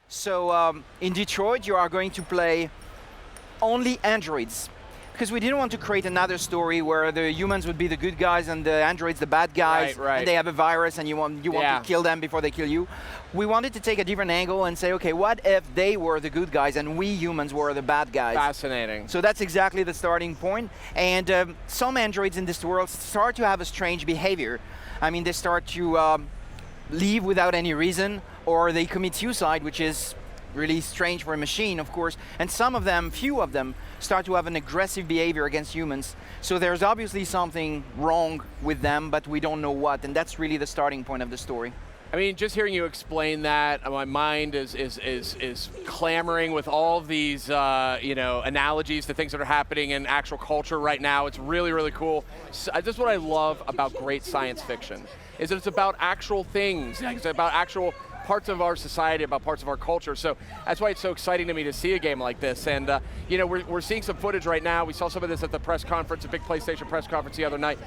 So in Detroit, you are going to play only androids. Because we didn't want to create another story where the humans would be the good guys and the androids the bad guys, right. and they have a virus and you want to kill them before they kill you. We wanted to take a different angle and say, okay, what if they were the good guys and we humans were the bad guys? Fascinating. So that's exactly the starting point. And some androids in this world start to have a strange behavior. I mean, they start to leave without any reason, or they commit suicide, which is really strange for a machine, of course. And some of them, few of them, start to have an aggressive behavior against humans. So there's obviously something wrong with them, but we don't know what. And that's really the starting point of the story. I mean, just hearing you explain that, my mind is clamoring with all of these, analogies to things that are happening in actual culture right now. It's really, really cool. So, this is what I love about great science fiction, is that it's about actual things. It's about actual parts of our society, about parts of our culture. So that's why it's so exciting to me to see a game like this. And we're seeing some footage right now. We saw some of this at the press conference, a big PlayStation press conference the other night.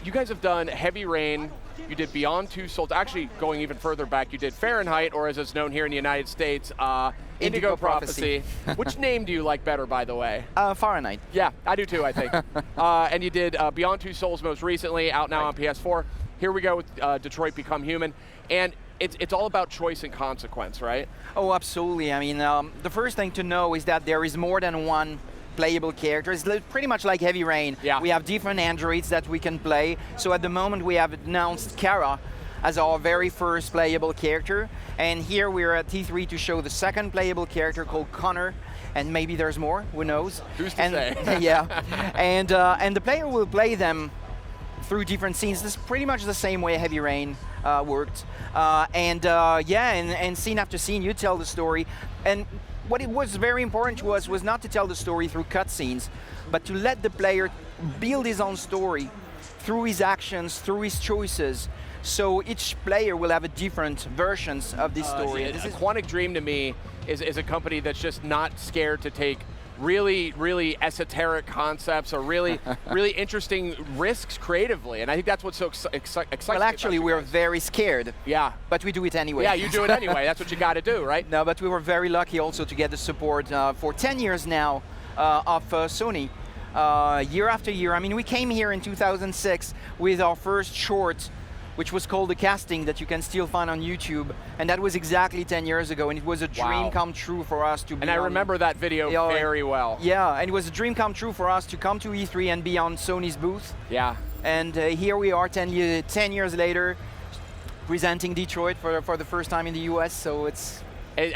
You guys have done Heavy Rain, you did Beyond Two Souls, actually going even further back, you did Fahrenheit, or as it's known here in the United States, Indigo Prophecy. Which name do you like better, by the way? Fahrenheit. Yeah, I do too, I think. And you did Beyond Two Souls most recently, out now on PS4. Here we go with Detroit Become Human. And it's all about choice and consequence, right? Oh, absolutely. I mean, the first thing to know is that there is more than one playable character. It's pretty much like Heavy Rain. Yeah. We have different androids that we can play. So at the moment we have announced Kara as our very first playable character. And here we're at T3 to show the second playable character called Connor. And maybe there's more, who knows? Who's to say? Yeah. And the player will play them through different scenes. This is pretty much the same way Heavy Rain worked. And scene after scene, you tell the story. And what it was very important to us was not to tell the story through cutscenes, but to let the player build his own story through his actions, through his choices. So each player will have a different versions of this story. Quantic Dream to me is a company that's just not scared to take really, really esoteric concepts or really, really interesting risks creatively. And I think that's what's so exciting. Well, actually, we're very scared. Yeah. But we do it anyway. Yeah, you do it anyway. That's what you got to do, right? No, but we were very lucky also to get the support for 10 years now of Sony, year after year. I mean, we came here in 2006 with our first short, which was called The Casting, that you can still find on YouTube. And that was exactly 10 years ago, and it was a dream come true for us to be And I remember that video very well. Yeah, and it was a dream come true for us to come to E3 and be on Sony's booth. Yeah. And here we are 10 years later, presenting Detroit for the first time in the US, so it's...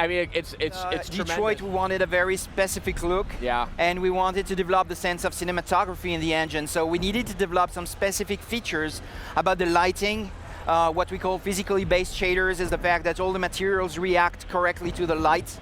I mean, it's Detroit, tremendous. we wanted a very specific look. Yeah. And we wanted to develop the sense of cinematography in the engine. So we needed to develop some specific features about the lighting. What we call physically based shaders is the fact that all the materials react correctly to the light.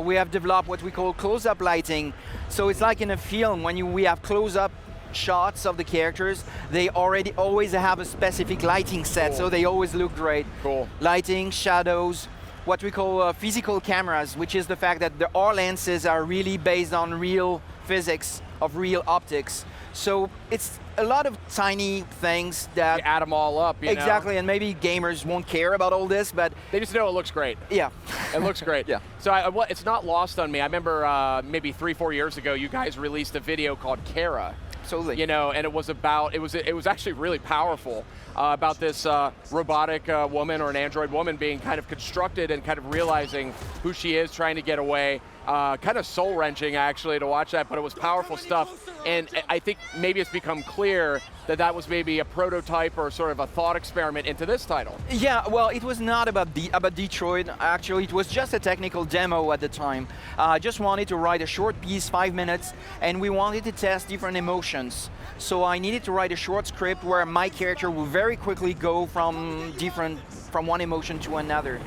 We have developed what we call close-up lighting. So it's like in a film when we have close-up shots of the characters, they always have a specific lighting set, so they always look great. Cool. Lighting, shadows, what we call physical cameras, which is the fact that our lenses are really based on real physics of real optics. So it's a lot of tiny things that... You add them all up, you Exactly, know? and maybe gamers won't care about all this, but... They just know it looks great. Yeah. It looks great. Yeah. So it's not lost on me. I remember maybe 3-4 years ago, you guys released a video called Kara. Absolutely. You know, and it was about, it was actually really powerful about this robotic woman or an android woman being kind of constructed and kind of realizing who she is, trying to get away. Kind of soul-wrenching, actually, to watch that, but it was powerful stuff. And I think maybe it's become clear that that was maybe a prototype or sort of a thought experiment into this title. Yeah, well, it was not about Detroit. Actually, it was just a technical demo at the time. I just wanted to write a short piece, 5 minutes, and we wanted to test different emotions. So I needed to write a short script where my character would very quickly go from one emotion to another.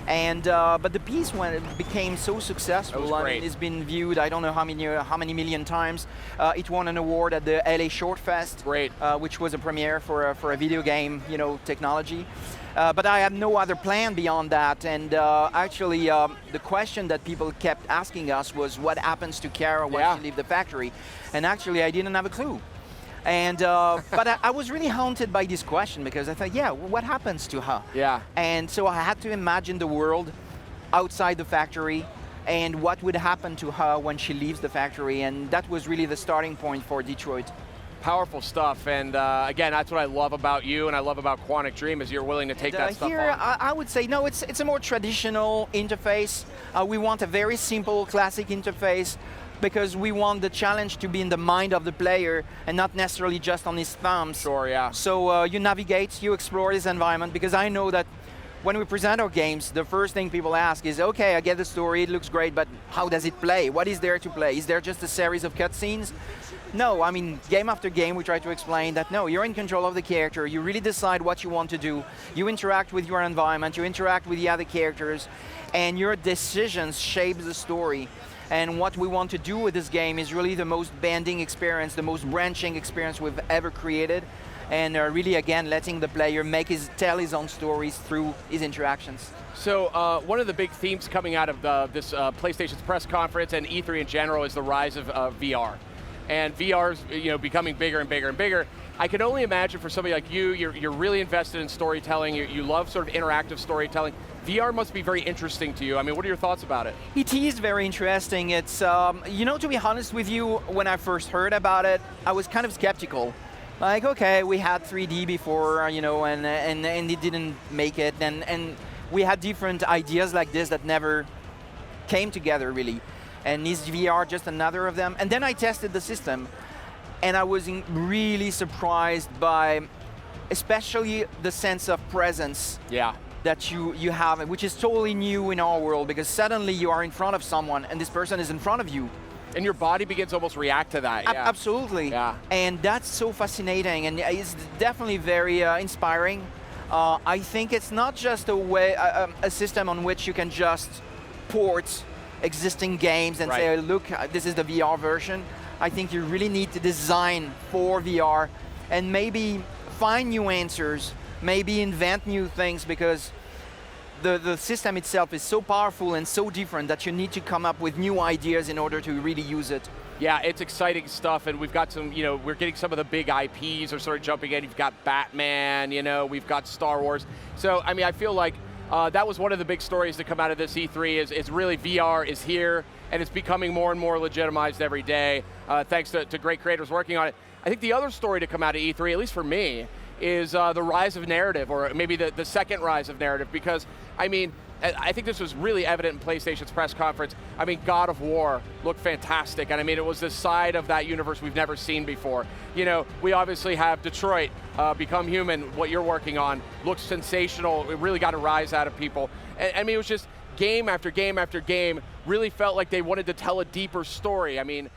And but the piece, when it became so successful, I mean, it's been viewed I don't know how many million times. It won an award at the LA Short Fest, which was a premiere for a video game, technology. But I had no other plan beyond that. And actually, the question that people kept asking us was, what happens to Kara when she leaves the factory? And actually, I didn't have a clue. And but I was really haunted by this question because I thought, yeah, what happens to her? Yeah. And so I had to imagine the world outside the factory and what would happen to her when she leaves the factory, and that was really the starting point for Detroit. Powerful stuff, and again, that's what I love about you and I love about Quantic Dream is you're willing to take that stuff here, on. I would say, no, it's a more traditional interface. We want a very simple, classic interface because we want the challenge to be in the mind of the player and not necessarily just on his thumbs. Sure, yeah. So you navigate, you explore this environment, because I know that when we present our games, the first thing people ask is, okay, I get the story, it looks great, but how does it play? What is there to play? Is there just a series of cutscenes? No, I mean, game after game, we try to explain that, no, you're in control of the character, you really decide what you want to do, you interact with your environment, you interact with the other characters, and your decisions shape the story. And what we want to do with this game is really the most bending experience, the most branching experience we've ever created, and really, again, letting the player tell his own stories through his interactions. So one of the big themes coming out of this PlayStation's press conference and E3 in general is the rise of VR. And VR is becoming bigger and bigger and bigger. I can only imagine for somebody like you, you're really invested in storytelling, you love sort of interactive storytelling. VR must be very interesting to you. I mean, what are your thoughts about it? It is very interesting. It's, to be honest with you, when I first heard about it, I was kind of skeptical. Like, okay, we had 3D before, and it didn't make it, and we had different ideas like this that never came together, really. And is VR just another of them? And then I tested the system, and I was really surprised by especially the sense of presence that you have, which is totally new in our world, because suddenly you are in front of someone, and this person is in front of you. And your body begins to almost react to that. Yeah. Absolutely. Yeah. And that's so fascinating, and it's definitely very inspiring. I think it's not just a system on which you can just port existing games and say, look, this is the VR version. I think you really need to design for VR and maybe find new answers, maybe invent new things, because the system itself is so powerful and so different that you need to come up with new ideas in order to really use it. Yeah, it's exciting stuff, and we've got some, we're getting some of the big IPs are sort of jumping in. You've got Batman, we've got Star Wars. So, I mean, I feel like that was one of the big stories to come out of this E3 is really VR is here, and it's becoming more and more legitimized every day, thanks to great creators working on it. I think the other story to come out of E3, at least for me, is the rise of narrative, or maybe the second rise of narrative, because, I mean, I think this was really evident in PlayStation's press conference. I mean, God of War looked fantastic, and I mean, it was this side of that universe we've never seen before. We obviously have Detroit, Become Human, what you're working on, looks sensational. It really got a rise out of people. And I mean, it was just game after game after game, really felt like they wanted to tell a deeper story. I mean,